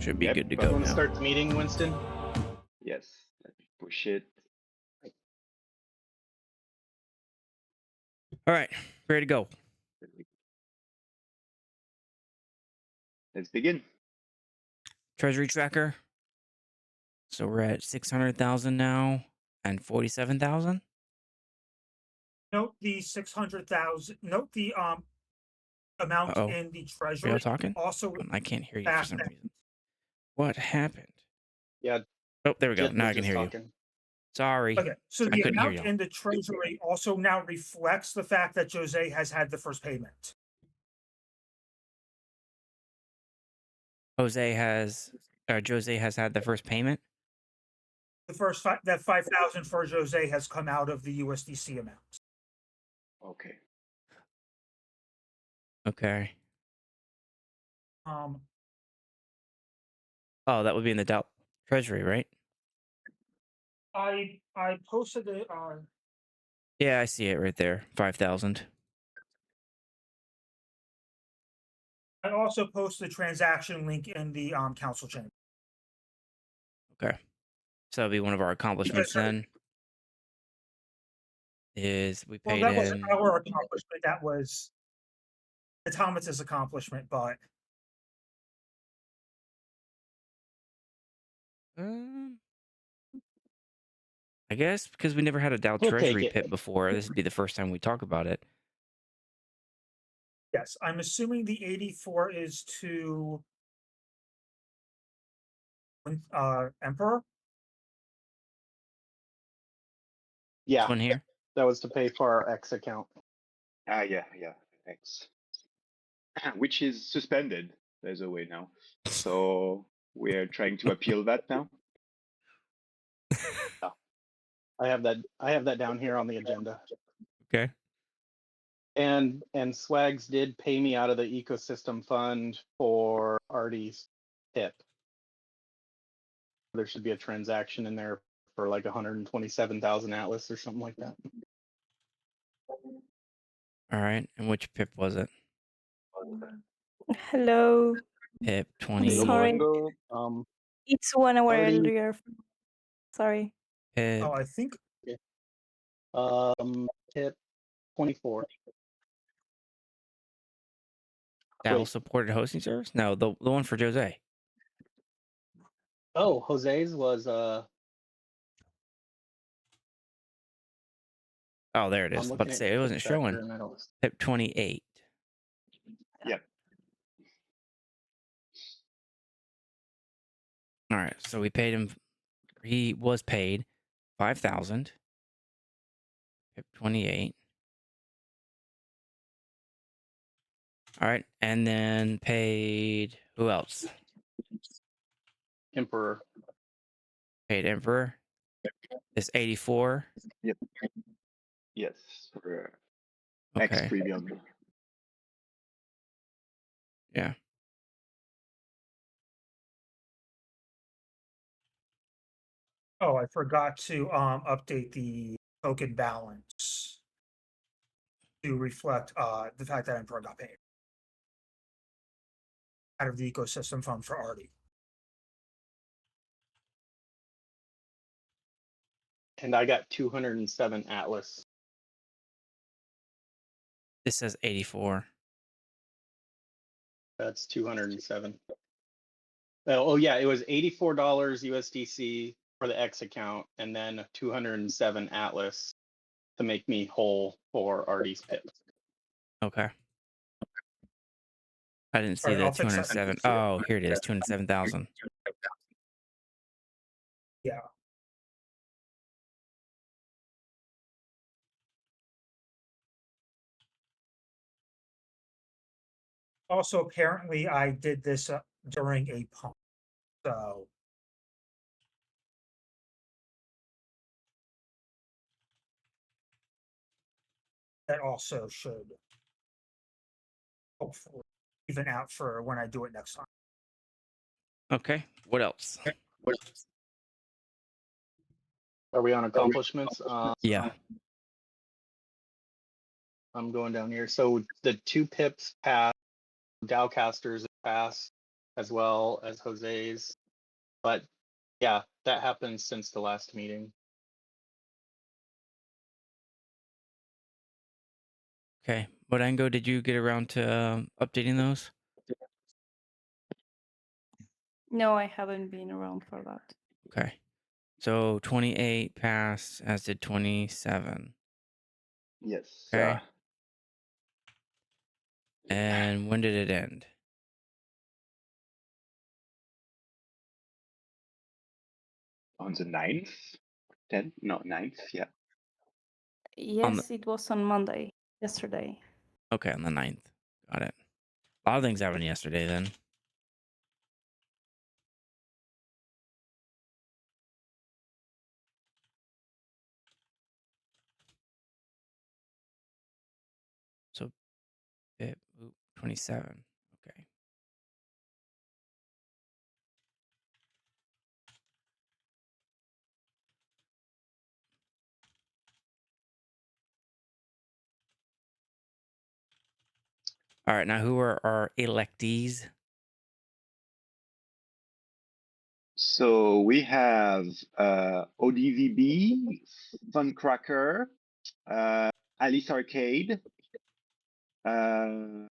Should be good to But go want to now. start the meeting, Winston? Yes. Let me push it. All right, ready to go. Let's begin. Treasury tracker. So we're at 600,000 now and 47,000. Note the 600,000. Note the amount Uh-oh. in the Are treasury. y'all talking? Also, I can't hear you for fact some that- reason. What happened? Yeah. Oh, there we go. Jet Now was I can just hear you. talking. Sorry. okay, so I the couldn't hear amount you. in the treasury also now reflects the fact that Jose has had the first payment. Jose has had the first payment. The first that 5,000 for Jose has come out of the USDC amount. Okay. Okay. Um, Oh, that would be in the DAO treasury, right? I posted it on. Yeah, I see it right there. 5,000. I also posted the transaction link in the council chamber. Okay. So that'll be one of our accomplishments Because- then. Is we Well, paid that wasn't in. our accomplishment. That was Thomas's accomplishment, but I guess because we never had a DAO We'll take treasury it. pit before, this would be the first time we talk about it. yes, I'm assuming the 84 is to Emperor. Yeah. This one here. That was to pay for our X account. Yeah. X. Which is suspended, there's a way now. So we're trying to appeal that now. I have that down here on the agenda. Okay. And Swags did pay me out of the ecosystem fund for Artie's tip. There should be a transaction in there for like 127,000 Atlas or something like that. All right. And which pip was it? Hello. Pip 20. Sorry. It's 1 hour Artie. earlier. Sorry. Pip. Oh, I think Tip 24. DAO Wait. supported hosting service? No, the one for Jose. Oh, Jose's was Oh, there it I'm is. looking About to at say it wasn't Tip Tracker showing. and I don't- Pip 28. Yep. All right. So we paid him. He was paid 5,000. Pip 28. All right. And then paid who else? Emperor. Paid Emperor. This 84. Yep. Yes. For Okay. X premium. Yeah. Oh, I forgot to update the token balance to reflect the fact that Emperor got paid out of the ecosystem fund for Artie. And I got 207 Atlas. This says 84. That's 207. Oh yeah, it was $84 USDC for the X account, and then 207 Atlas to make me whole for Artie's pip. Okay. I didn't see Alright, I'll that fix that. 207. Oh, here it is. 207,000. Yeah. Also, apparently, I did this during a pump, so that also should hopefully even out for when I do it next time. Okay. What else? Are we on accomplishments? Yeah. I'm going down here. So the 2 pips passed, Dowcasters passed, as well as Jose's. But yeah, that happened since the last meeting. Okay. Bodango, did you get around to updating those? No, I haven't been around for that. Okay. So 28 passed, as did 27. Yes. Okay. And when did it end? On the 9th? 10th? No, 9th, yeah. Yes, it was on Monday, yesterday. Okay, on the 9th. Got it. A lot of things happened yesterday then. So, 27. Okay. All right, now who are our electees? So we have ODVB, Funcracker, Alice Arcade, Neil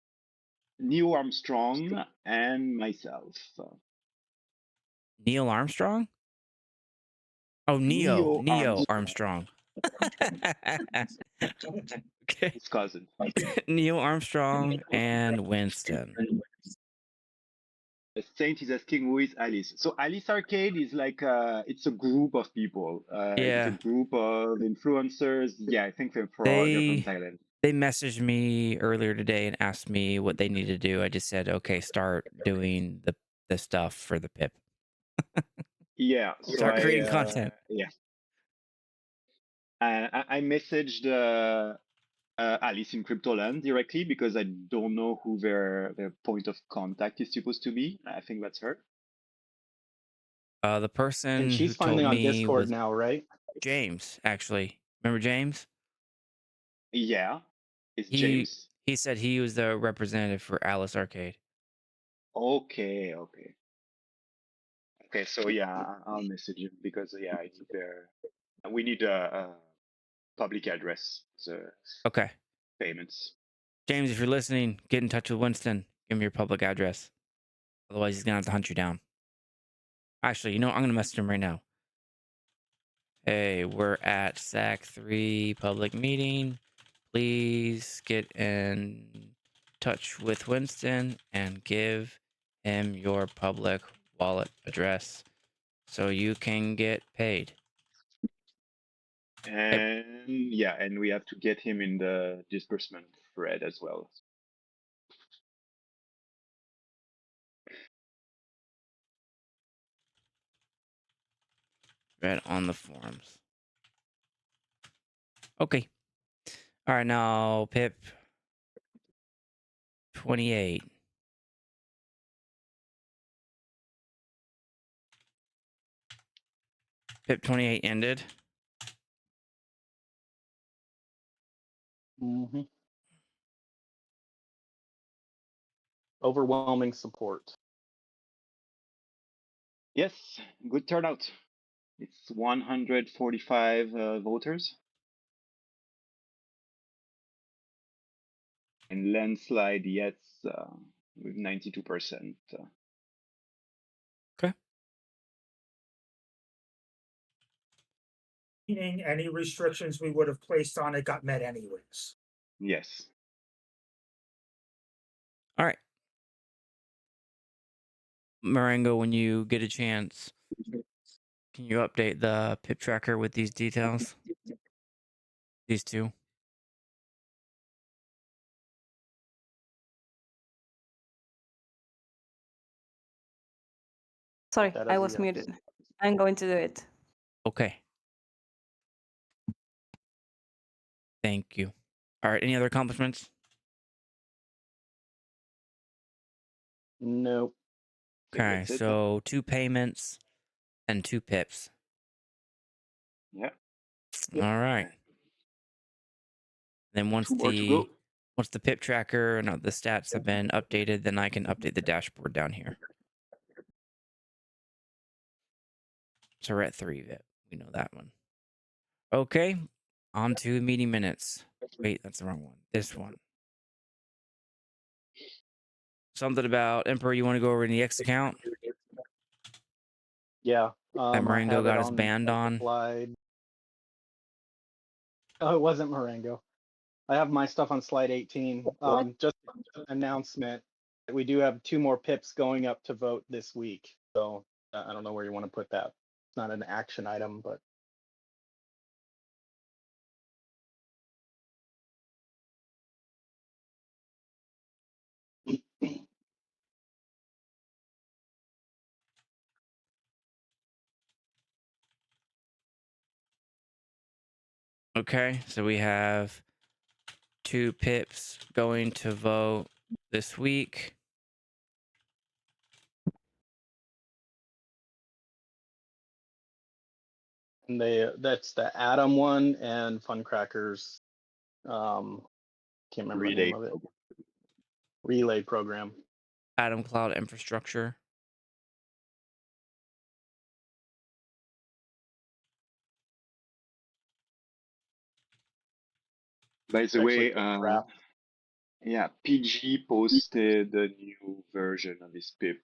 Armstrong, and myself. Neil Armstrong? Oh, Neo Armstrong. Okay. His cousin. Neil Armstrong and Winston. Saint is asking who is Alice. So Alice Arcade is like it's a group of people. It's a Yeah. group of influencers. Yeah, I think they're from Thailand. They messaged me earlier today and asked me what they need to do. I just said, okay, start doing the stuff for the PIP. Yeah, so Start creating content. Yeah, I messaged Alice in Cryptoland directly because I don't know who their point of contact is supposed to be. I think that's her. The person And who she's told finally on me Discord was now, right? James, actually. Remember James? Yeah, it's He James. he said he was the representative for Alice Arcade. Okay. So yeah, I'll message him because yeah, I need we need a public address, the Okay. payments. James, if you're listening, get in touch with Winston. Give him your public address. Otherwise, he's going to have to hunt you down. Actually, you know, I'm going to message him right now. Hey, we're at SAC-3 public meeting. Please get in touch with Winston and give him your public wallet address so you can get paid. And yeah, and we have to get him in the disbursement thread as well. Right on the forums. Okay. All right, now Pip 28. Pip 28 ended. Mm-hmm. Overwhelming support. Yes, good turnout. It's 145 voters. And landslide, yes, with 92%. Okay. Meaning any restrictions we would have placed on it got met anyways. Yes. All right. Marengo, when you get a chance, can you update the pip tracker with these details? These two. Sorry, That I as a was yes. muted. I'm going to do it. Okay. Thank you. All right. Any other accomplishments? Nope. Okay. That's it. So 2 payments and 2 pips. Yeah. All right. Then once 2 more to go. the pip tracker and the stats have been updated, then I can update the dashboard down here. So we're at 3. We know that one. Okay. On to meeting minutes. Wait, that's the wrong one. This one. Something about Emperor you want to go over in the X account Yeah. that I Marengo have it got his on banned on. slide. Oh, it wasn't Marengo. I have my stuff on slide 18. Just an announcement. We do have 2 more pips going up to vote this week. So I don't know where you want to put that. It's not an action item, but Okay, so we have 2 pips going to vote this week. and that's the Atom one and Funcrackers. Can't remember the Relay. name of it. Relay program. Atom Cloud Infrastructure. By It's the actually way, a draft. yeah, PG posted a new version of his pip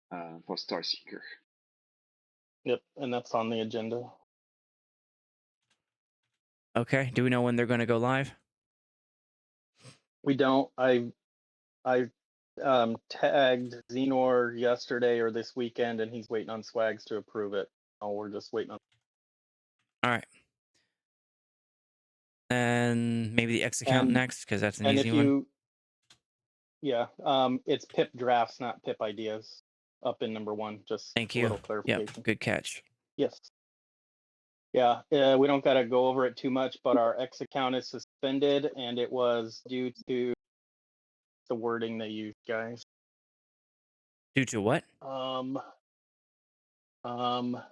for Starseeker. Yep, and that's on the agenda. Okay, do we know when they're going to go live? We don't. I tagged Xenor yesterday or this weekend, and he's waiting on Swags to approve it. Oh, we're just waiting on. All right. And maybe the X account And- next, because that's an And easy if one. you, yeah, it's pip drafts, not pip ideas, up in number 1. Just Thank a you. little clarification. Yep, good catch. Yes. Yeah, we don't got to go over it too much, but our X account is suspended, and it was due to the wording they used, guys. Due to what? I'm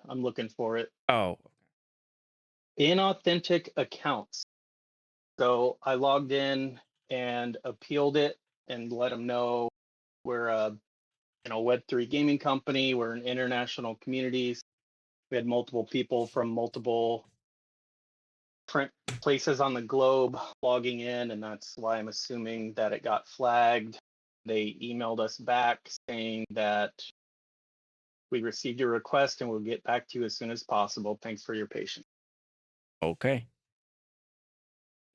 looking for it. Oh, Inauthentic accounts. So I logged in and appealed it and let them know we're a Web3 gaming company. We're in international communities. We had multiple people from multiple different places on the globe logging in, and that's why I'm assuming that it got flagged. They emailed us back saying that we received your request and we'll get back to you as soon as possible. Thanks for your patience. okay.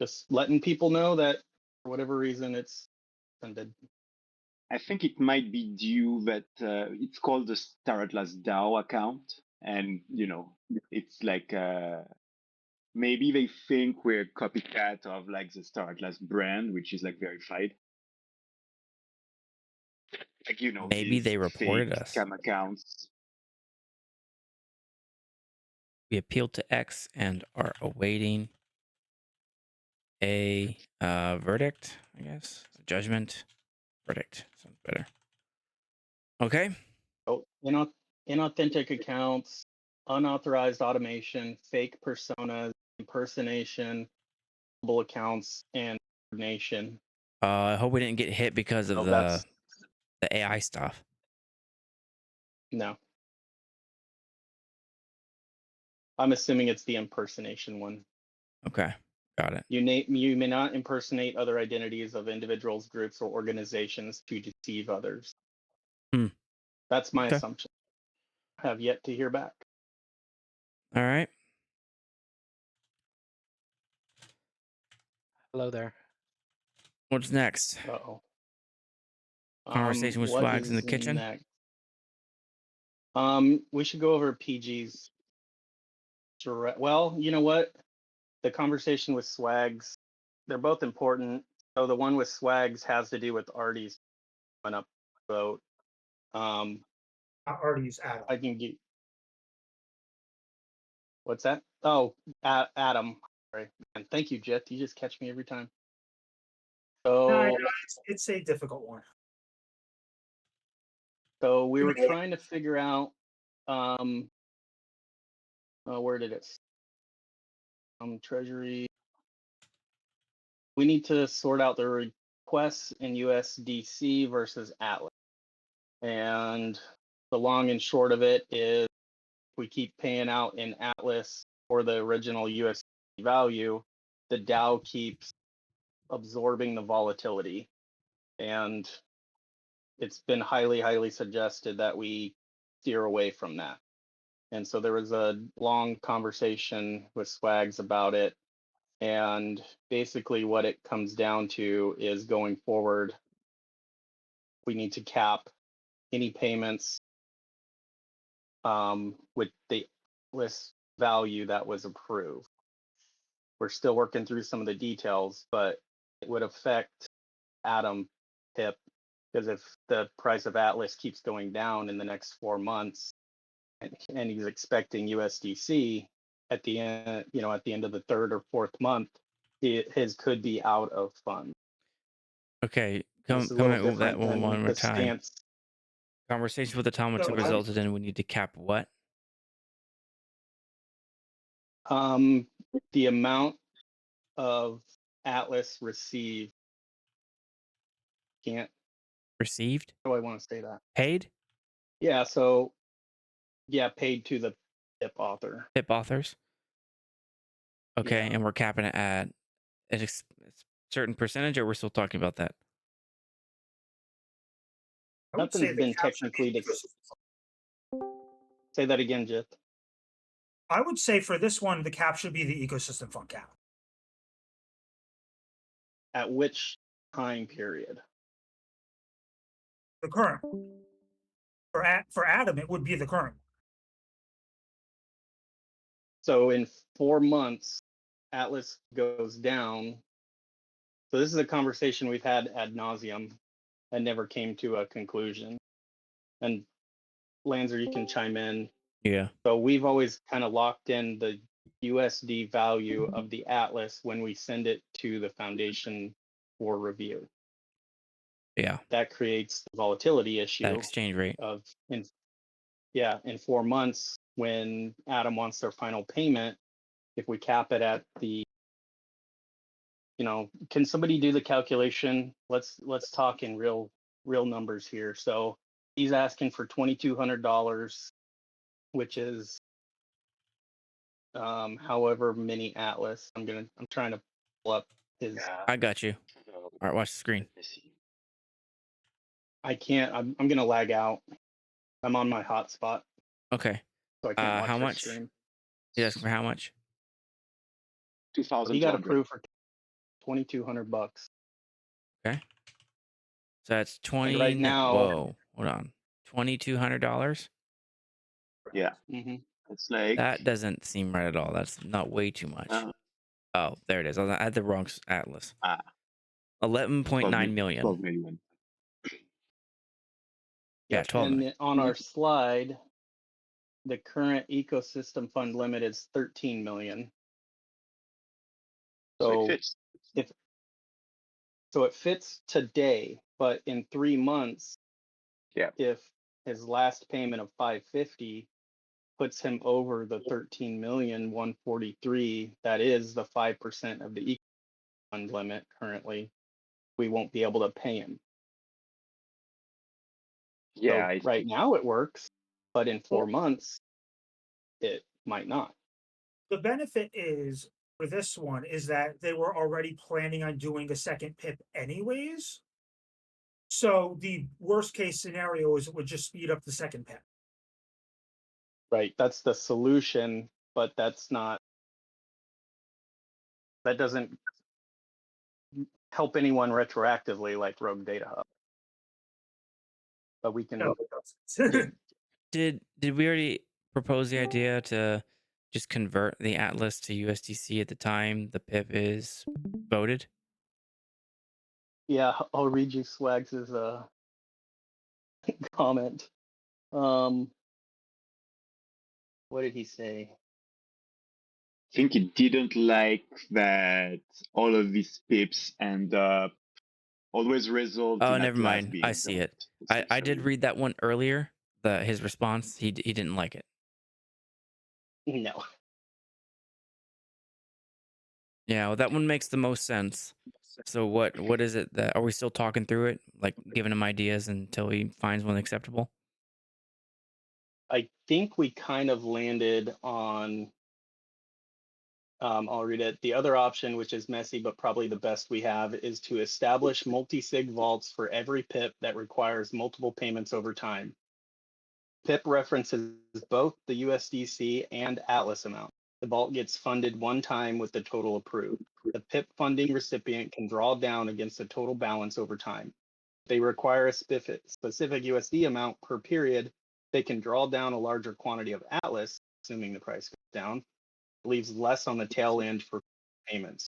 Just letting people know that for whatever reason it's ended. I think it might be due that it's called the Star Atlas DAO account, and it's like maybe they think we're a copycat of like the Star Atlas brand, which is like verified. Like Maybe these they reported fake us. scam accounts. We appealed to X and are awaiting a verdict, I guess. A judgment. Verdict. Sounds better. Okay. So inauthentic accounts, unauthorized automation, fake personas, impersonation, mobile accounts, and coordination. I hope we didn't get hit because of So the that's AI stuff. no. I'm assuming it's the impersonation one. Okay. Got it. You may not impersonate other identities of individuals, groups, or organizations to deceive others. Hmm. That's my Okay. assumption. I have yet to hear back. All right. Hello there. What's next? Uh-oh. Conversation with What Swags in the is kitchen. next? We should go over PG's direct. Well, you know what? The conversation with Swags, they're both important. So the one with Swags has to do with Artie's coming up vote. Artie's Adam. I can get. What's that? Oh, Adam. Sorry. And thank you, Jet. You just catch me every time. So, It's a difficult one. so we were trying to figure out. Where did it? Treasury. We need to sort out the requests in USDC versus Atlas. And the long and short of it is we keep paying out in Atlas for the original USD value, the DAO keeps absorbing the volatility. And it's been highly, highly suggested that we steer away from that. And so there was a long conversation with Swags about it. And basically what it comes down to is going forward, we need to cap any payments with the list value that was approved. We're still working through some of the details, but it would affect Atom PIP, because if the price of Atlas keeps going down in the next 4 months, and he's expecting USDC at the end, at the end of the third or fourth month, his could be out of funds. Okay, This is come a little at that different one than more the time. stance. Conversations with automaton So, resulted in we need to cap what? The amount of Atlas received. Can't. Received? How do I want to say that? Paid? Yeah. So, yeah, paid to the PIP author. PIP authors? Okay, Yeah. and we're capping it at a certain percentage, or we're still talking about that? I would say Nothing's the been cap should be technically. Say that again, Jit. I would say for this one, the cap should be the ecosystem fund cap. At which time period? The current. For Atom, it would be the current. So in 4 months, Atlas goes down. So this is a conversation we've had ad nauseum and never came to a conclusion. And Lanzer, you can chime in. Yeah. So we've always kind of locked in the USD value of the Atlas when we send it to the foundation for review. Yeah. That creates the volatility issue That exchange rate. of in 4 months when Atom wants their final payment. If we cap it at the, can somebody do the calculation? Let's talk in real numbers here. So he's asking for $2,200, which is however many Atlas. I'm trying to pull up his. I got you. All right, watch the screen. Let me see. I can't. I'm gonna lag out. I'm on my hotspot, Okay. so I can't watch How the much? stream. He's asking for how much? He got 2,200. approved for $2,200. Okay. So that's 20. And right now, Whoa, hold on. $2,200? Yeah, mhm. it's like That doesn't seem right at all. That's not way too much. Oh, there it is. I had the wrong Atlas. 11.9 million. 12 million. Yeah, Yep. 12 And million. on our slide, the current ecosystem fund limit is 13 million. So So it fits. it fits today, but in 3 months, Yeah. if his last payment of 550 puts him over the 13,143,000, that is the 5% of the ecosystem fund limit currently, we won't be able to pay him. Yeah, So right now it works, but in 4 months, it might not. The benefit is for this one is that they were already planning on doing a second PIP anyways. So the worst case scenario is it would just speed up the second PIP. Right. That's the solution, but that doesn't help anyone retroactively like Rogue Data Hub. But we can. No, it doesn't. Did we already propose the idea to just convert the Atlas to USDC at the time the PIP is voted? Yeah, I'll read you Swags' comment. What did he say? I think he didn't like that all of these pips end up always result Oh, in never Atlas mind. being I see it. dumped, I did essentially. read that one earlier. His response, he didn't like it. No. Yeah, well, that one makes the most sense. So what is it that are we still talking through it, like giving him ideas until he finds one acceptable? I think we kind of landed on, I'll read it. The other option, which is messy, but probably the best we have, is to establish multi-sig vaults for every PIP that requires multiple payments over time. PIP references both the USDC and Atlas amount. The vault gets funded one time with the total approved. The PIP funding recipient can draw down against the total balance over time. If they require a specific USD amount per period, they can draw down a larger quantity of Atlas, assuming the price goes down. It leaves less on the tail end for payments.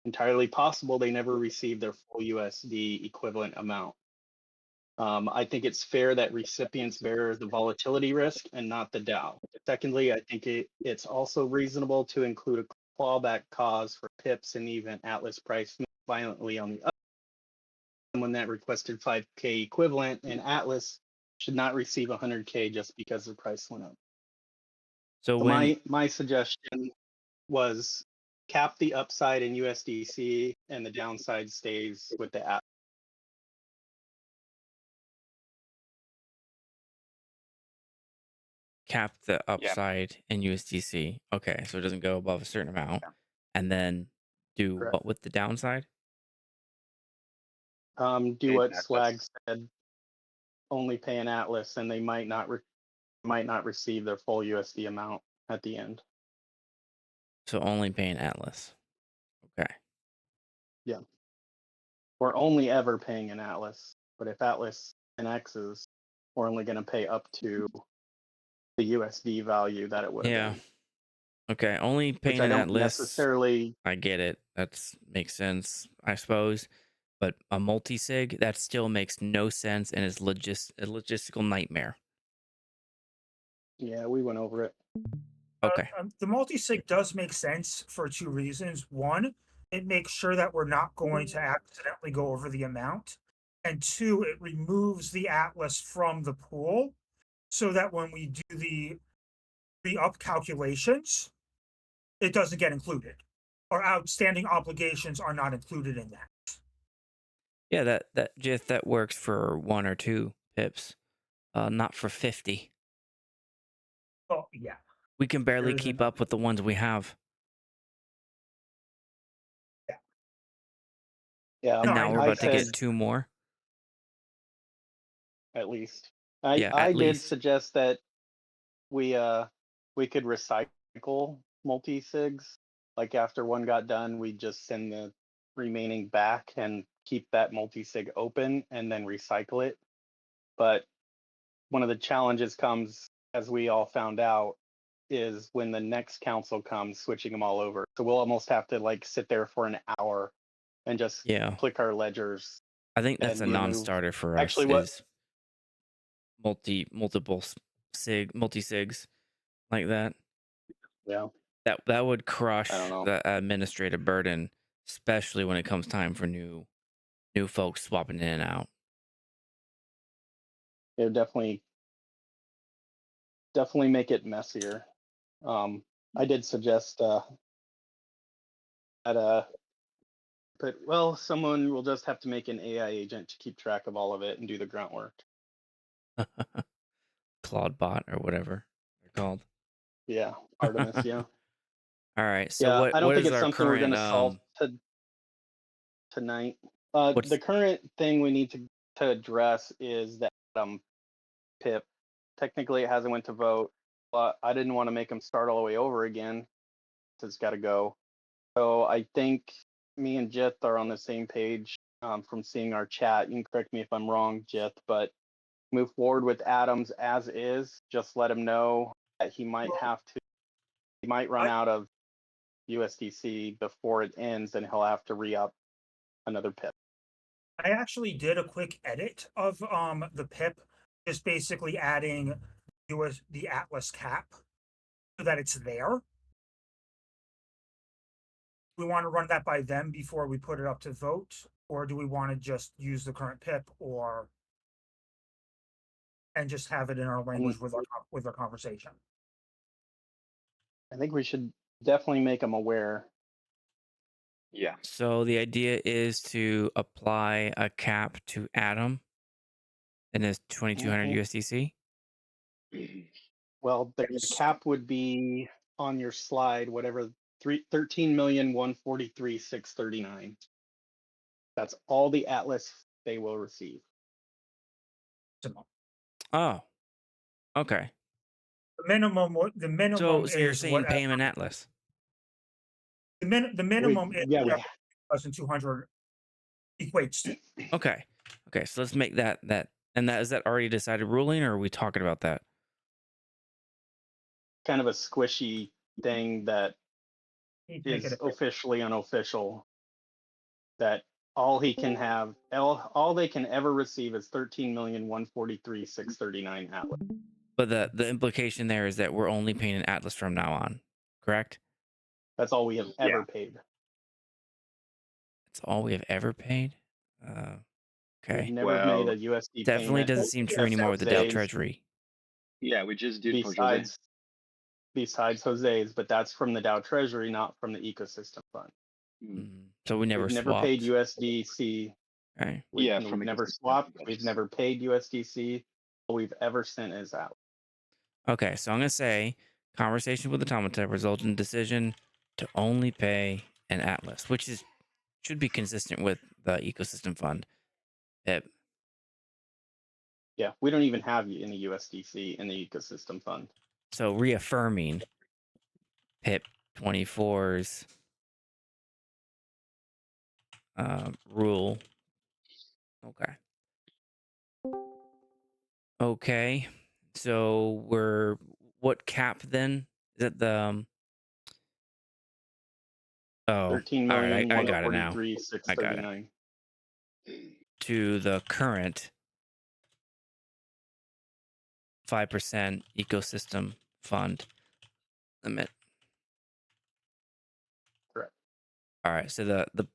Entirely possible they never receive their full USD equivalent amount. I think it's fair that recipients bear the volatility risk and not the DAO. Secondly, I think it's also reasonable to include a clawback clause for PIPs in the event Atlas price moves violently on the up. Someone that requested 5K equivalent in Atlas should not receive 100K just because the price went up. So So when my suggestion was cap the upside in USDC and the downside stays with the app. cap the upside in USDC, okay, so it doesn't go above a certain amount, Yeah. and then do Correct. what with the downside? Do what Atlas. Swag said, only pay an Atlas, and they might not receive their full USD amount at the end. So only pay an Atlas. Okay. We're only ever paying an Atlas, but if Atlas and X's, we're only going to pay up to the USD value that it would have Yeah. been. Okay. Only Which paying I an don't Atlas. necessarily. I get it. That's makes sense, I suppose. But a multi-sig, that still makes no sense and is a logistical nightmare. Yeah, we went over it. Okay. The multi-sig does make sense for two reasons. One, it makes sure that we're not going to accidentally go over the amount. And two, it removes the Atlas from the pool so that when we do the up calculations, it doesn't get included. Our outstanding obligations are not included in that. Yeah, that works for 1 or 2 pips. Not for 50. Oh, yeah. We can barely There is keep enough. up with the ones we have. Yeah, And No, now we're I about to said get 2 more. at least. Yeah, I at did least. suggest that we could recycle multi-sigs. Like after one got done, we just send the remaining back and keep that multi-sig open and then recycle it. But one of the challenges comes, as we all found out, is when the next council comes, switching them all over. So we'll almost have to like sit there for an hour and just Yeah. click our ledgers. I think that's a and remove. non-starter for us. Actually, what? Is multiple multi-sigs like that. Yeah, That would crush I don't know. the administrative burden, especially when it comes time for new folks swapping in and out. It would definitely make it messier. I did suggest but well, someone will just have to make an AI agent to keep track of all of it and do the grunt work. Claude bot or whatever they're called. Yeah, Artemis. Yeah. All right. So Yeah, I don't what think is it's our something we're going current to solve tonight. what's The current thing we need to address is that PIP. Technically, it hasn't went to vote, but I didn't want to make them start all the way over again. So it's got to go. So I think me and Jith are on the same page from seeing our chat. You can correct me if I'm wrong, Jith, but move forward with Adams as is. Just let him know that he might run out of USDC before it ends, and he'll have to re-up another PIP. I actually did a quick edit of the PIP, just basically adding the Atlas cap so that it's there. We want to run that by them before we put it up to vote, or do we want to just use the current PIP and just have it in our language with our conversation? I think we should definitely make them aware. Yeah. So the idea is to apply a cap to Atom and his 2200 USDC. Well, the cap would be on your slide, whatever, 13,143,639. That's all the Atlas they will receive. Oh, okay. The minimum So you're is saying what pay him in Atlas? the minimum is yeah, we 1,200 equates to. Okay. Okay. So let's make that and that is that already decided ruling, or are we talking about that? kind of a squishy thing that Need to make it is official. officially unofficial. That all he can have, all they can ever receive is 13,143,639 Atlas. But the implication there is that we're only paying an Atlas from now on, correct? That's all we have ever paid. That's all we have ever paid. We've Okay. never made Well, a USD Definitely payment. doesn't seem true except anymore with the DAO Jose's, Treasury. yeah, we just did for Jose. besides Jose's, but that's from the DAO Treasury, not from the ecosystem fund. So we never We've never swapped. paid USDC. Okay. Yeah, We've from never ecosystem, swapped. yes. We've never paid USDC. All we've ever sent is out. Okay. So I'm gonna say conversation with Automata resulted in decision to only pay an Atlas, which should be consistent with the ecosystem fund. It, Yeah, we don't even have any USDC in the ecosystem fund. so reaffirming PIP 24's rule. Okay. Okay. So we're what cap then? Is it the oh, all right, I got it now. I got it. 13,143,639. To the current 5% ecosystem fund limit. Correct. All right, so the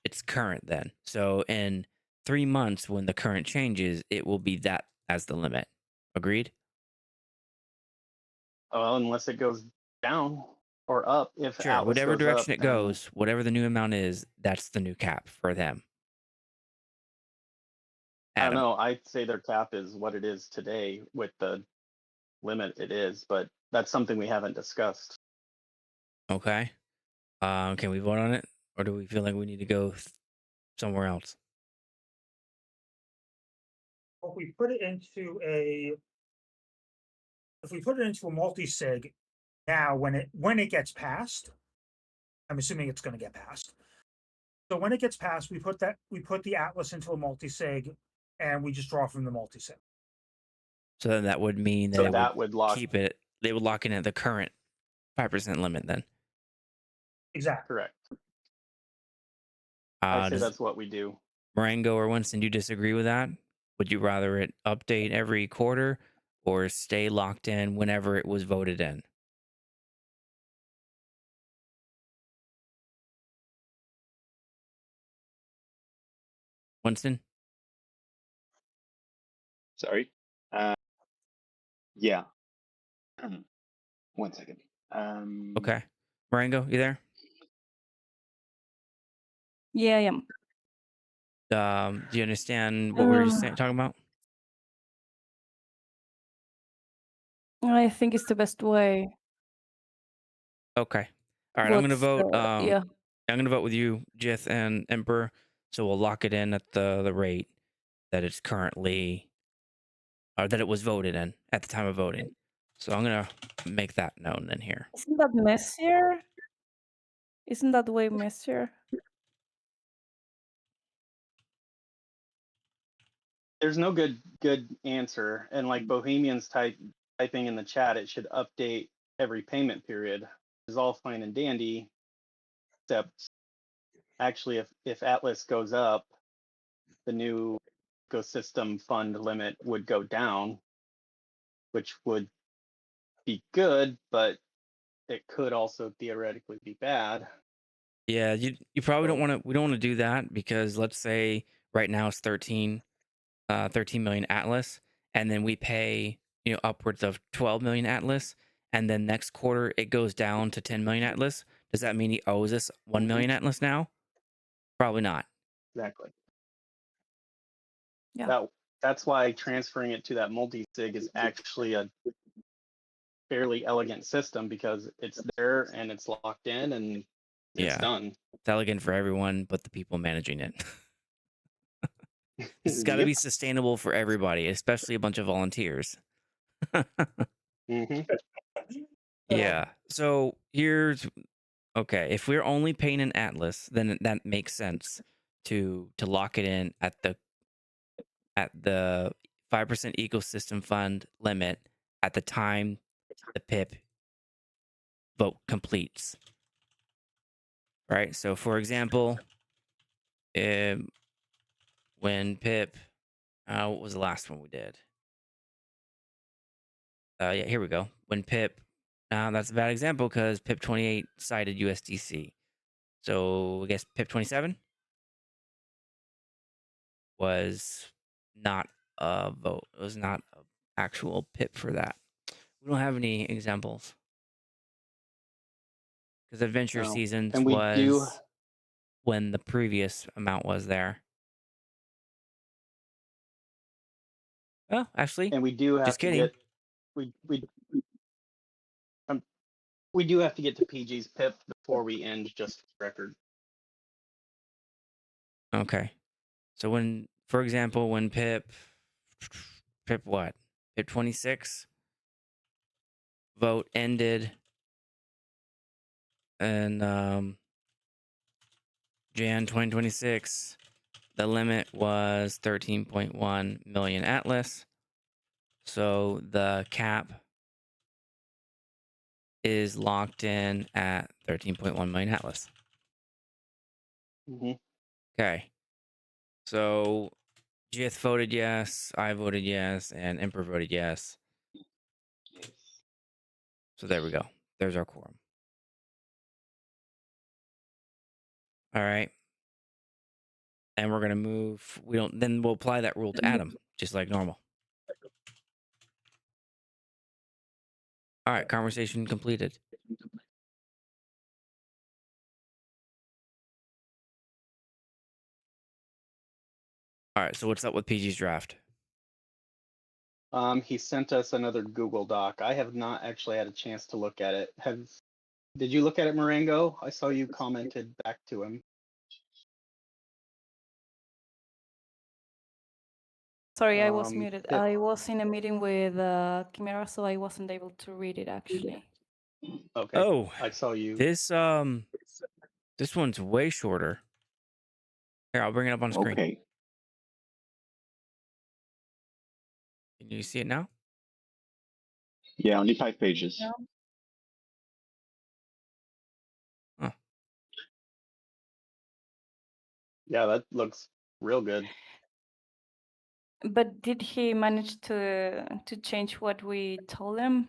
it's current then. So in 3 months when the current changes, it will be that as the limit. Agreed? Well, unless it goes down or up. If Sure, Atlas whatever goes direction up, it then goes, whatever the new amount is, that's the new cap for them. I don't Adam. know. I'd say their cap is what it is today with the limit it is, but that's something we haven't discussed. Okay. Can we vote on it, or do we feel like we need to go somewhere else? If we put it into a multi-sig now, when it gets passed, I'm assuming it's going to get passed. So when it gets passed, we put the Atlas into a multi-sig, and we just draw from the multi-sig. So then that would mean that So it that would would lock. keep it. They would lock in at the current 5% limit then. Exactly. Correct. I say Does that's what we do. Marengo or Winston, do you disagree with that? Would you rather it update every quarter or stay locked in whenever it was voted in? Winston? Sorry. Yeah. 1 second. Okay. Marengo, you there? Yeah, I am. Do you understand what we were just talking about? I think it's the best way. Okay. All right. I'm gonna What's vote. yeah. I'm gonna vote with you, Jith and Emperor. So we'll lock it in at the rate that it's currently, or that it was voted in at the time of voting. So I'm gonna make that known then here. Isn't that messier? Isn't that way messier? There's no good answer, and like Bohemians typing in the chat, it should update every payment period. Is all fine and dandy, except actually if Atlas goes up, the new ecosystem fund limit would go down, which would be good, but it could also theoretically be bad. Yeah, you probably don't want to. We don't want to do that because let's say right now it's 13 million Atlas, and then we pay upwards of 12 million Atlas, and then next quarter it goes down to 10 million Atlas. Does that mean he owes us 1 million Atlas now? Probably not. Exactly. Yeah. That's why transferring it to that multi-sig is actually a fairly elegant system because it's there and it's locked in and it's Yeah. done. It's elegant for everyone but the people managing it. It's got to Yep. be sustainable for everybody, especially a bunch of volunteers. hmm Yeah. So here's okay. If we're only paying an atlas, then that makes sense to lock it in at the 5% ecosystem fund limit at the time the PIP vote completes. Right. So for example, when PIP, what was the last one we did? Yeah, here we go. When PIP, that's a bad example because PIP 28 cited USDC. So I guess PIP 27 was not a vote. It was not an actual PIP for that. We don't have any examples because Adventure No. Seasons And we do. was when the previous amount was there. Oh, actually, And we do have just to kidding. get we do have to get to PG's PIP before we end just for the record. Okay. So when, for example, when PIP what? PIP 26 vote ended in Jan 2026, the limit was 13.1 million Atlas. So the cap is locked in at 13.1 million Atlas. hmm Okay. So Jith voted yes, I voted yes, and Emperor voted yes. Yes. So there we go. There's our quorum. All right. And we're gonna move. Then we'll apply that rule to Adam, just like normal. All right, conversation completed. All right, so what's up with PG's draft? He sent us another Google Doc. I have not actually had a chance to look at it. Did you look at it, Marengo? I saw you commented back to him. Sorry, I was muted. PIP. I was in a meeting with Chimera, so I wasn't able to read it actually. Okay. Oh, I saw you. this one's way shorter. Here, I'll bring it up on screen. Okay. Can you see it now? Yeah, only 5 pages. No. Yeah, that looks real good. But did he manage to change what we told him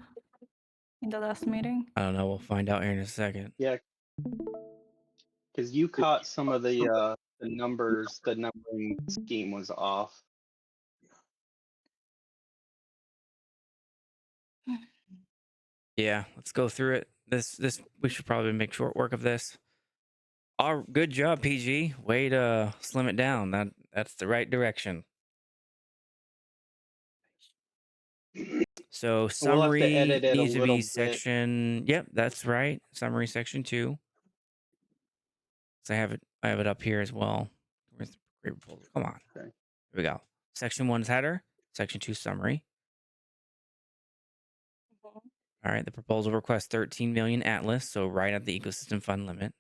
in the last meeting? I don't know. We'll find out here in a second. Yeah, because you caught some of the numbers. The numbering scheme was off. Yeah, let's go through it. This we should probably make short work of this. Good job, PG. Way to slim it down. That's the right direction. So We'll have to summary edit it a needs to little be bit. section. Yep, that's right. Summary section 2. So I have it up here as well. Where's the great proposal? Come on. Okay. Here we go. Section 1 is header. Section 2 summary. All right. The proposal requests 13 million Atlas, so right at the ecosystem fund limit.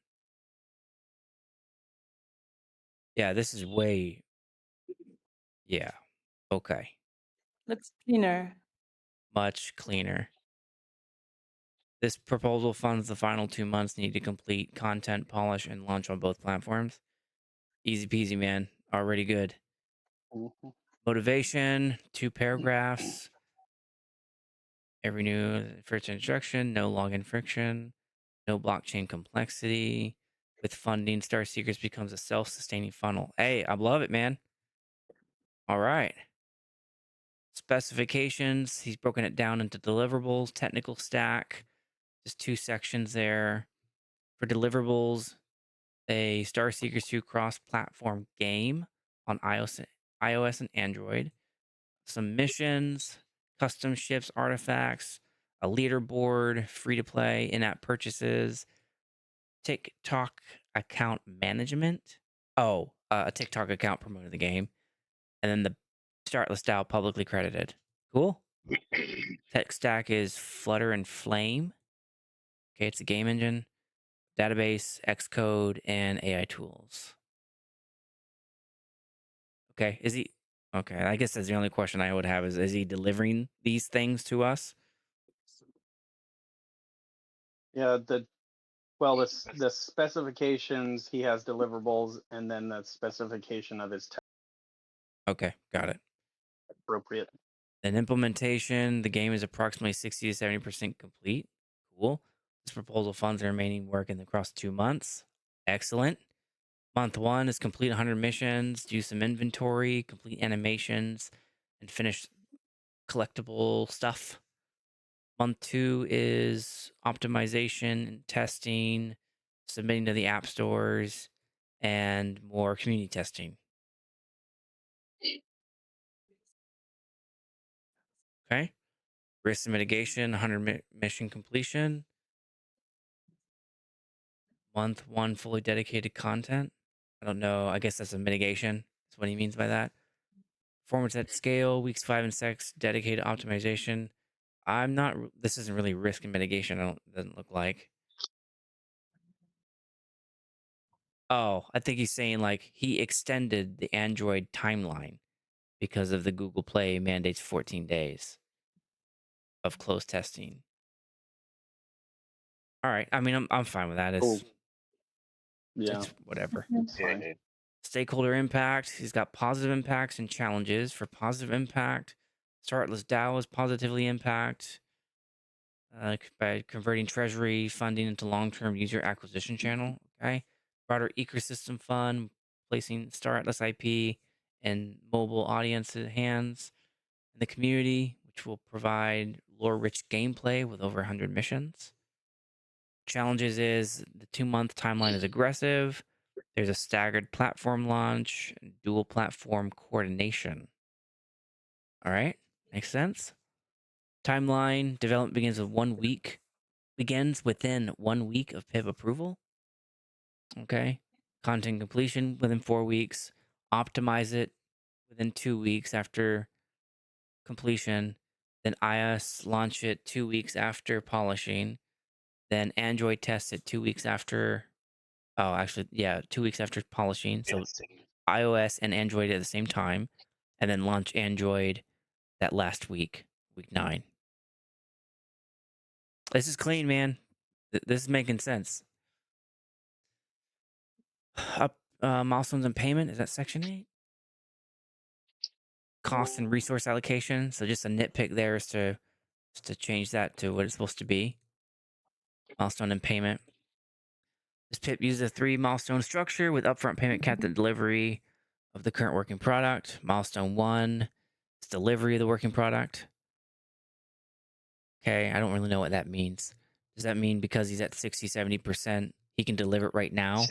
Yeah, this is way. Yeah. Okay. Looks cleaner. Much cleaner. This proposal funds the final 2 months needed to complete content, polish, and launch on both platforms. Easy peasy, man. Already good. Mhm. Motivation, 2 paragraphs. Every new first instruction, no login friction, no blockchain complexity. With funding, Star Seekers becomes a self-sustaining funnel. Hey, I love it, man. All right. Specifications, he's broken it down into deliverables, technical stack, just 2 sections there. For deliverables, a Star Seekers 2 cross-platform game on iOS and Android. Some missions, custom ships, artifacts, a leaderboard, free to play, in-app purchases, TikTok account management. Oh, a TikTok account promoting the game, and then the startless DAO publicly credited. Cool. Tech stack is Flutter and Flame. Okay, it's a game engine, database, Xcode, and AI tools. Okay, is he? Okay, I guess that's the only question I would have is he delivering these things to us? Yeah, the specifications, he has deliverables, and then the specification of his tech Okay, got it. appropriate. Then implementation, the game is approximately 60 to 70% complete. Cool. This proposal funds the remaining work across 2 months. Excellent. Month 1 is complete 100 missions, do some inventory, complete animations, and finish collectible stuff. Month 2 is optimization and testing, submitting to the app stores, and more community testing. Okay. Risk mitigation, 100 mission completion. Month 1, fully dedicated content. I don't know. I guess that's a mitigation. That's what he means by that. Performance at scale, weeks 5 and 6, dedicated optimization. I'm not. This isn't really risk and mitigation. Doesn't look like. Oh, I think he's saying like he extended the Android timeline because of the Google Play mandates 14 days of closed testing. All right. I mean, I'm fine with that. Cool. Yeah, It's whatever. it's fine. Yeah. Stakeholder impact. He's got positive impacts and challenges. For positive impact, Startless DAO is positively impact by converting treasury funding into long-term user acquisition channel. Okay. Broader ecosystem fund, placing Startless IP in mobile audience hands in the community, which will provide lore-rich gameplay with over 100 missions. Challenges is the 2-month timeline is aggressive. There's a staggered platform launch, and dual platform coordination. All right, makes sense. Timeline development begins within 1 week of PIP approval. Okay, content completion within 4 weeks. Optimize it within 2 weeks after completion. Then iOS launch it 2 weeks after polishing. Then Android test it 2 weeks after. Oh, actually, yeah, 2 weeks after polishing. So iOS and Android at the same time, and then launch Android that last week, week 9. This is clean, man. This is making sense. Up milestones and payment, is that section 8? Cost and resource allocation. So just a nitpick there is to change that to what it's supposed to be. Milestone and payment. This PIP uses a 3 milestone structure with upfront payment capped at delivery of the current working product. Milestone 1 is delivery of the working product. Okay, I don't really know what that means. Does that mean because he's at 60, 70%, he can deliver it right now?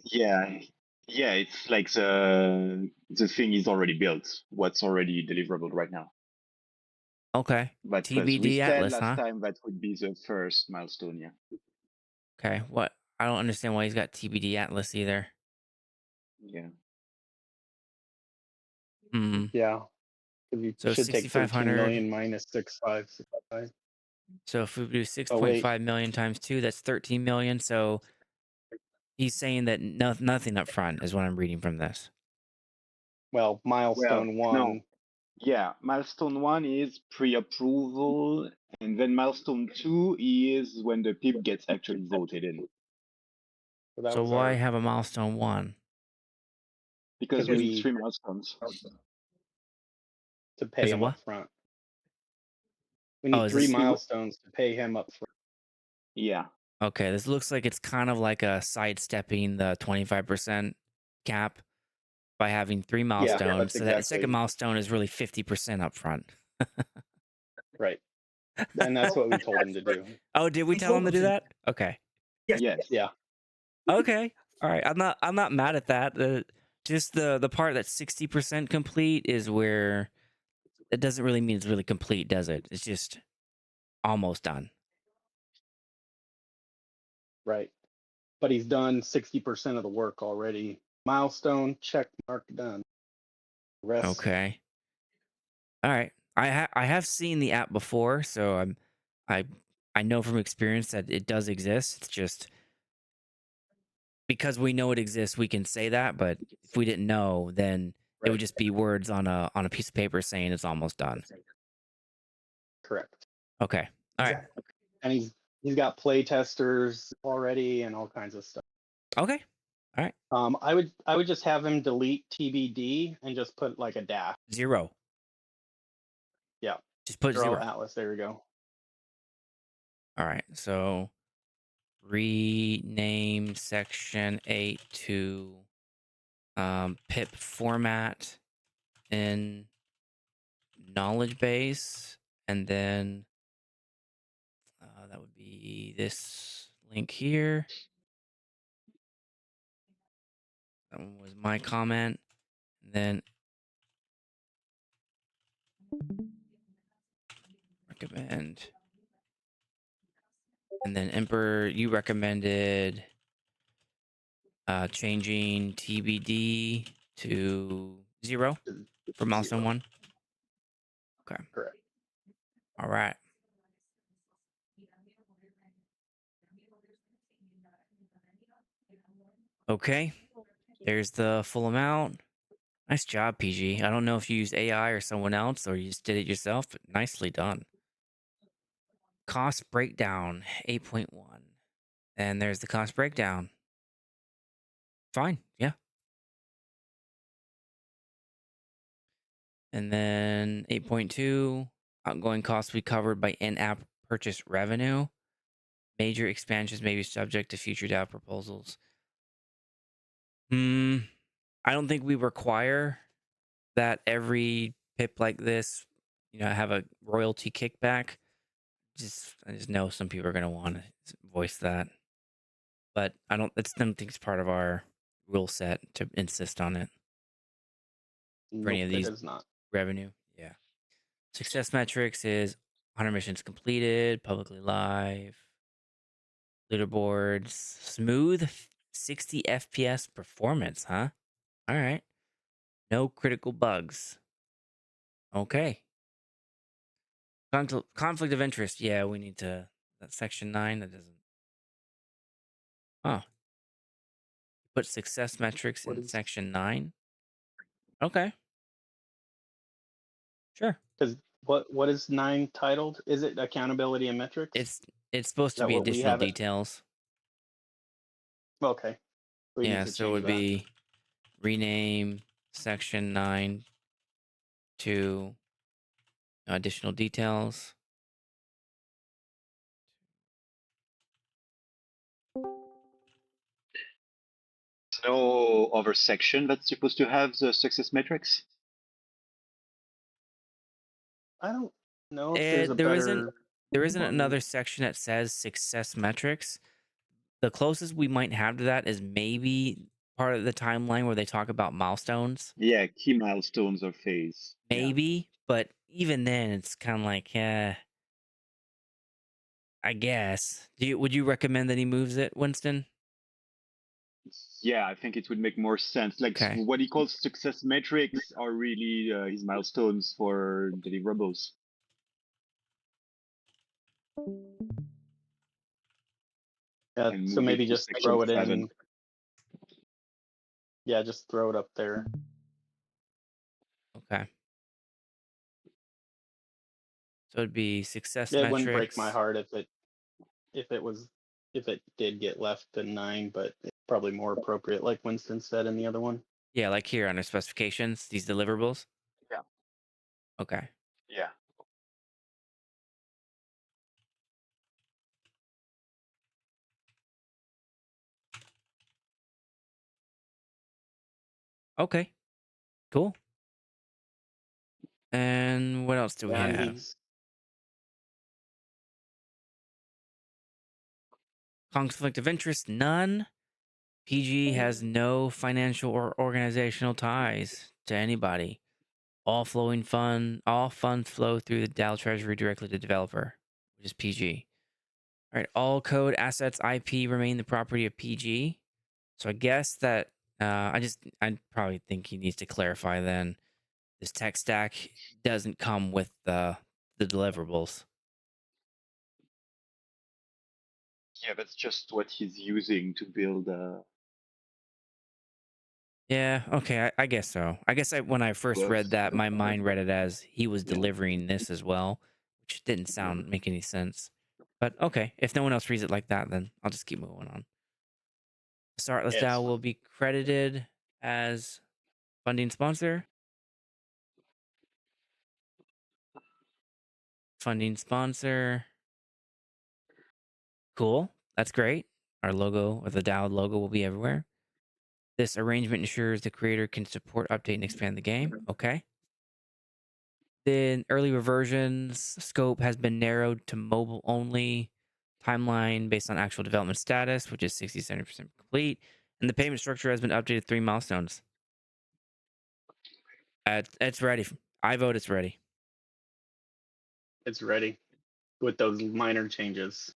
Yeah. Yeah, it's like the thing is already built. What's already deliverable right now. Okay. But because TBD we said Atlas, last huh? time that would be the first milestone, yeah. Okay. What? I don't understand why he's got TBD Atlas either. Yeah. Hmm. Yeah, 'cause you So should take 13 6,500. million minus 6,565. So if we do Oh, wait. 6.5 million times 2, that's 13 million. So he's saying that nothing up front is what I'm reading from this. Well, milestone Well, 1. no. Yeah, milestone 1 is pre-approval, and then milestone 2 is when the PIP gets actually voted in. So that So was why our have a milestone 1? Because Because we need we- 3 milestones. to pay Is it him what? up front. We need is 3 this- milestones to pay him up front. Yeah. Okay, this looks like it's kind of like a sidestepping the 25% cap by having 3 milestones. that's So that exactly. second milestone is really 50% up front. Right. And that's what we told him to do. Oh, did we We tell him told to him do to. that? Okay. Yes. Yeah. Okay. All right. I'm not mad at that. Just the part that's 60% complete is where it doesn't really mean it's really complete, does it? It's just almost done. Right. But he's done 60% of the work already. Milestone, check mark, done. Rest. Okay. All right. I have seen the app before, so I I know from experience that it does exist. It's just because we know it exists, we can say that, but if we didn't know, then it would Right. just be words on a piece of paper saying it's almost done. Correct. Okay. All right. Exactly. And he's got play testers already and all kinds of stuff. Okay. All right. I would just have him delete TBD and just put like a dash. 0. Yeah. Just put 0 0. Atlas. There we go. All right. So rename section 8 to pip format in knowledge base, and then that would be this link here. That one was my comment. And then recommend. And then Emperor, you recommended changing TBD to 0 for milestone 1. Okay. Correct. All right. Okay. There's the full amount. Nice job, PG. I don't know if you used AI or someone else or you just did it yourself, but nicely done. Cost breakdown 8.1. And there's the cost breakdown. Fine. Yeah. And then 8.2, outgoing costs we covered by in-app purchase revenue. Major expansions may be subject to future DAO proposals. I don't think we require that every pip like this, have a royalty kickback. I just know some people are gonna want to voice that, but I don't think it's part of our rule set to insist on it for any Nope, of it these is not. revenue. Yeah. Success metrics is 100 missions completed, publicly live, leaderboards, smooth 60 FPS performance, huh? All right. No critical bugs. Okay. Conflict of interest. Yeah, we need to. That's section 9. That doesn't. Oh. Put success metrics What in is section 9. Okay. Sure. because what is 9 titled? Is it accountability and metrics? Is It's supposed to that be what we additional have it? details. Okay. We need Yeah, to so it change would that. be rename section 9 to additional details. No other section that's supposed to have the success metrics. I don't know if there's a There better isn't one. another section that says success metrics. The closest we might have to that is maybe part of the timeline where they talk about milestones. Yeah, key milestones or phase. Yeah. Maybe, but even then, it's kind of like, I guess. Would you recommend that he moves it, Winston? Yeah, I think it would make more sense. Like Okay. what he calls success metrics are really his milestones for deliverables. Yeah, And so move maybe it to just section throw it 7. in. Yeah, just throw it up there. Okay. So it'd be success It metrics. wouldn't break my heart if it did get left to 9, but it's probably more appropriate, like Winston said in the other one. Yeah, like here under specifications, these deliverables. Yeah. Okay. Yeah. Okay. Cool. And what else do we And have? he's Conflict of interest, none. PG has no financial or organizational ties to anybody. All funds flow through the DAO treasury directly to developer, which which is PG. All right, all code assets IP remain the property of PG. So I guess that I probably think he needs to clarify then this tech stack doesn't come with the deliverables. Yeah, that's just what he's using to build. Yeah, okay, I guess so. I guess when I first read that, my mind read it as he was Yeah. delivering this as well, which didn't make any sense. But okay, if no one else reads it like that, then I'll just keep moving on. Startless It's DAO fine. will be credited as funding sponsor. Funding sponsor. Cool. That's great. Our logo or the DAO logo will be everywhere. This arrangement ensures the creator can support, update, and expand the game. Okay. Then earlier versions scope has been narrowed to mobile only. Timeline based on actual development status, which is 60-70% complete. And the payment structure has been updated 3 milestones. It's ready. I vote it's ready. It's ready with those minor changes.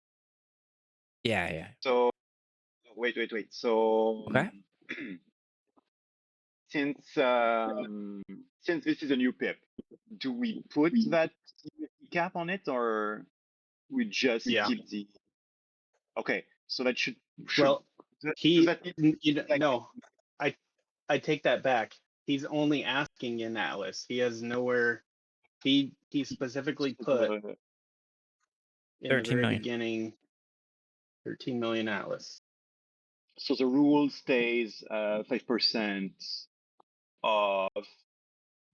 Yeah. So wait. So Okay. since this is a new pip, do we put that cap on it, or we just Yeah. keep the? Okay, so that should Well, does he that need like- no, I take that back. He's only asking in Atlas. He has nowhere. He specifically put uh, in the 13 very million. beginning 13 million Atlas. so the rule stays 5% of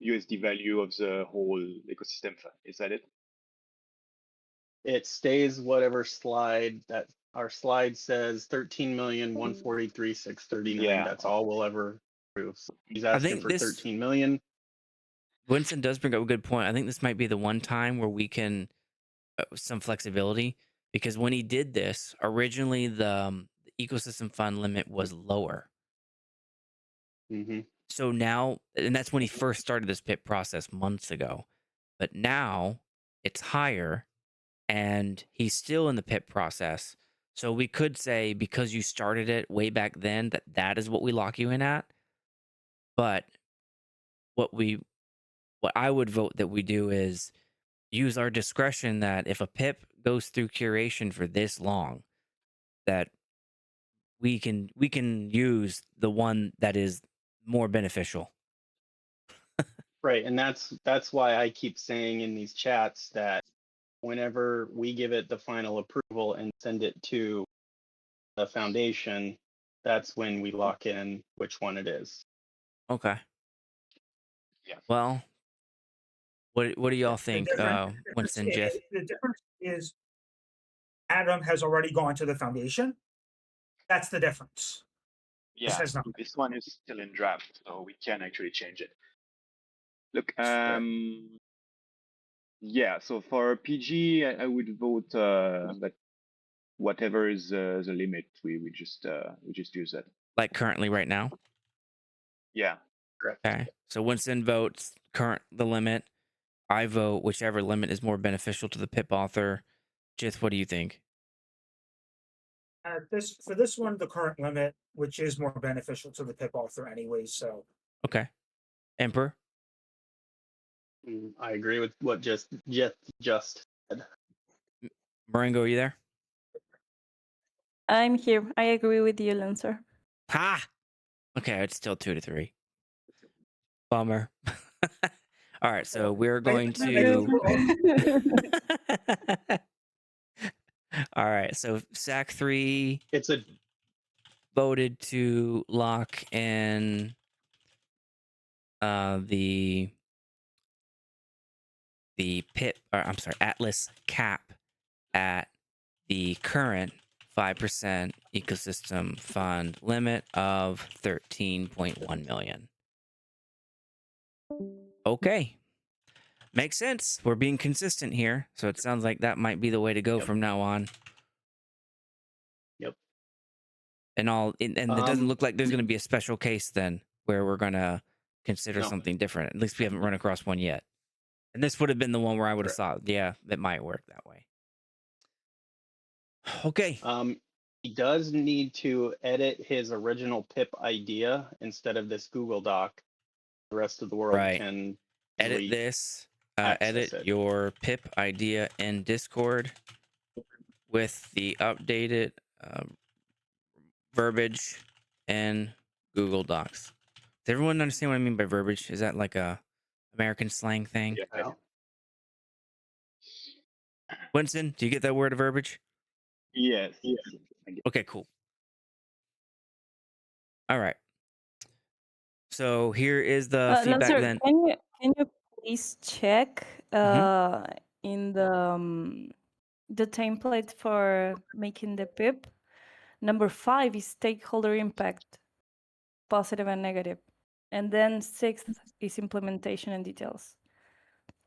USD value of the whole ecosystem fund. Is that it? It stays whatever slide that our slide says 13,143,639. Yeah. That's all we'll ever prove. So he's I asking think for this 13 million. Winston does bring up a good point. I think this might be the one time where we can some flexibility, because when he did this originally, the ecosystem fund limit was lower. Mm-hmm. So now, and that's when he first started this PIP process months ago. But now it's higher, and he's still in the PIP process. So we could say, because you started it way back then, that is what we lock you in at. But what I would vote that we do is use our discretion, that if a PIP goes through curation for this long, that we can use the one that is more beneficial. Right, and that's why I keep saying in these chats that whenever we give it the final approval and send it to the foundation, that's when we lock in which one it is. Okay. Yeah. Well, what do y'all The think, difference Winston, Jeff? the difference is Adam has already gone to the foundation. That's the difference. This Yeah, has not. this one is still in draft, so we can actually change it. Look, yeah. So for PG, I would vote that whatever is the limit, we just use that. Like currently, right now. Yeah. Correct. Okay. So Winston votes the limit. I vote whichever limit is more beneficial to the PIP author. Jith, what do you think? For this one, the current limit, which is more beneficial to the PIP author anyways. So Okay. Emperor. I agree with what just said. Marengo, are you there? I'm here. I agree with you, Lancer. Ha! Okay, it's still 2-3. Bummer. All right, so we're going to. All right, so SAC-3 It's a voted to lock in the PIP, or I'm sorry, Atlas cap at the current 5% ecosystem fund limit of 13.1 million. Okay. Makes sense. We're being consistent here. So it sounds like that might be the way to go from now on. Yep. And it doesn't look like there's going to be a special case then where we're going to consider No. something different. At least we haven't run across one yet. And this would have been the one where I would have Correct. thought, yeah, that might work that way. Okay. He does need to edit his original pip idea instead of this Google Doc. The rest of the world Right. can Edit easily this. access Edit it. your pip idea in Discord with the updated verbiage in Google Docs. Does everyone understand what I mean by verbiage? Is that like a American slang thing? Yeah. No? Winston, do you get that word of verbiage? Yes. Yes. I get Okay, cool. All right. So here is the No, feedback sir, then. can you please check in the template for making the PIP? Number 5 is stakeholder impact, positive and negative. And then 6th is implementation and details.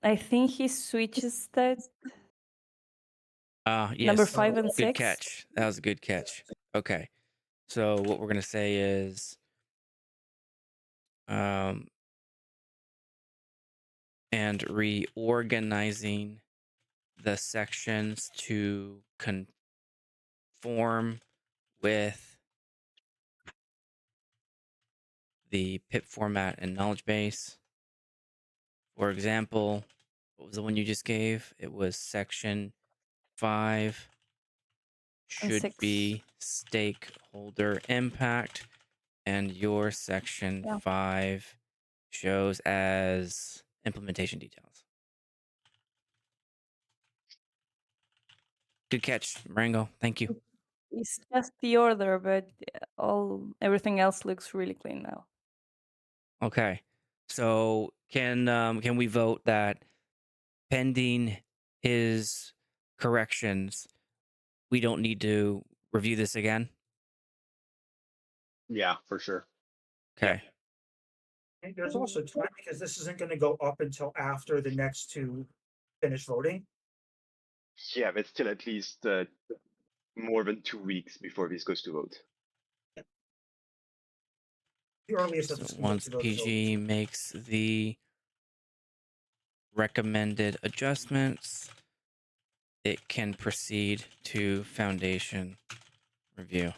I think he switches that. Yes. Number 5 and Good 6. catch. That was a good catch. Okay. So what we're going to say is and reorganizing the sections to conform with the pip format and knowledge base. For example, what was the one you just gave? It was section 5 And should 6. be stakeholder impact, and your section Yeah. 5 shows as implementation details. Good catch, Marengo. Thank you. It's just the order, but everything else looks really clean now. Okay. So can we vote that pending his corrections, we don't need to review this again? Yeah, for sure. Okay. And there's also time because this isn't gonna go up until after the next two finish voting. Yeah, but still at least more than 2 weeks before this goes to vote. The earliest that So this can go once to vote is PG makes the recommended adjustments, it can proceed to foundation review.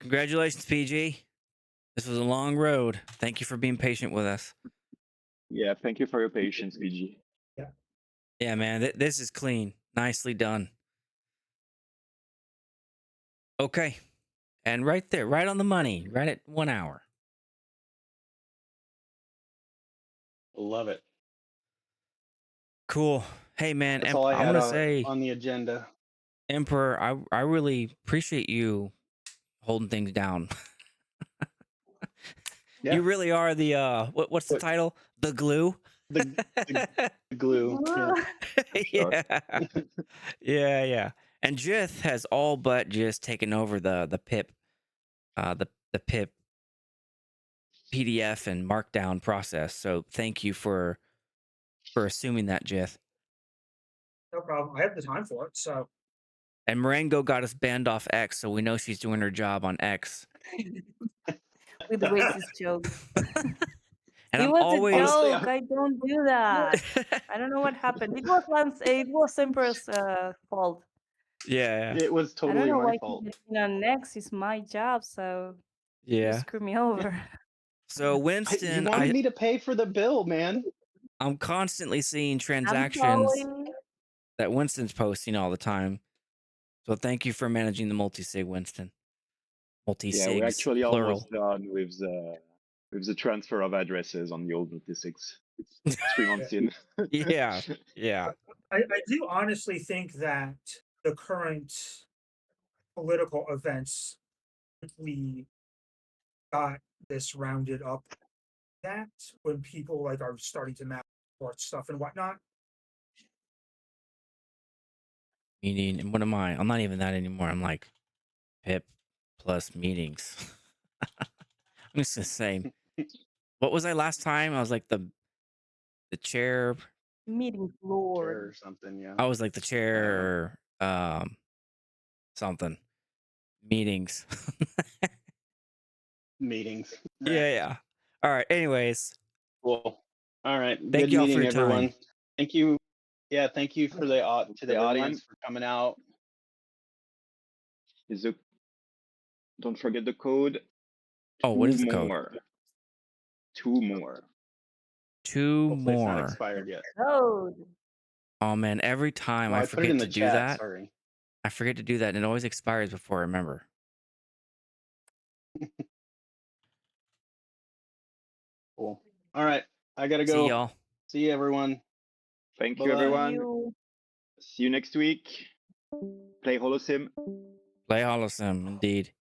Congratulations, PG. This was a long road. Thank you for being patient with us. Yeah, thank you for your patience, PG. Yeah, man, this is clean. Nicely done. Okay. And right there, right on the money, right at 1 hour. Love it. Cool. Hey, man, That's all I I'm had going to say, on the agenda. Emperor, I really appreciate you holding things down. Yeah. You really are the, what's the title? The glue? The glue. Yeah. Yeah. Yeah. And Jith has all but just taken over the PIP, the PIP PDF and markdown process. So thank you for assuming that, Jith. no problem. I have the time for it, so And Marengo got us banned off X, so we know she's doing her job on X. With racist jokes. And It I'm was always a Honestly, joke. I don't do that. I don't know what happened. It was Emperor's fault. yeah. it was I don't totally know my why fault. next is my job, so you Yeah. screw me over. So You Winston, wanted me to pay for the bill, man. I'm constantly seeing I'm transactions sorry. that Winston's posting all the time. So thank you for managing the multi-sig, Winston. Yeah, we're Multi-sigs, actually plural. almost done with the transfer of addresses on the old multi-sigs. 3 months in. Yeah. I do honestly think that the current political events, we got this rounded up, that when people like are starting to map court stuff and whatnot, Meeting, and what am I? I'm not even that anymore. I'm like PIP plus meetings. I'm just gonna say, what was I last time? I was like the chair. Meeting Chair Lord. or something, yeah. I was like the chair or something. Meetings. Meetings. Yeah. All right. Anyways, Cool. All right. thank Good you all for meeting, your everyone. time. Thank you. Yeah, thank you for the to the Everyone. audience for coming out. is the don't forget the code. Oh, what is Two the code? more. 2 more. Two Hopefully it's not more. expired yet. Code. Oh man, every time Oh, I I put it in forget the to do chat. that. Sorry. I forget to do that, and it always expires before I remember. Cool. All right. I gotta See go. y'all. See you, everyone. Thank you, Bye-bye. everyone. You. See you next week. Play HoloSim. Play Holosim, indeed.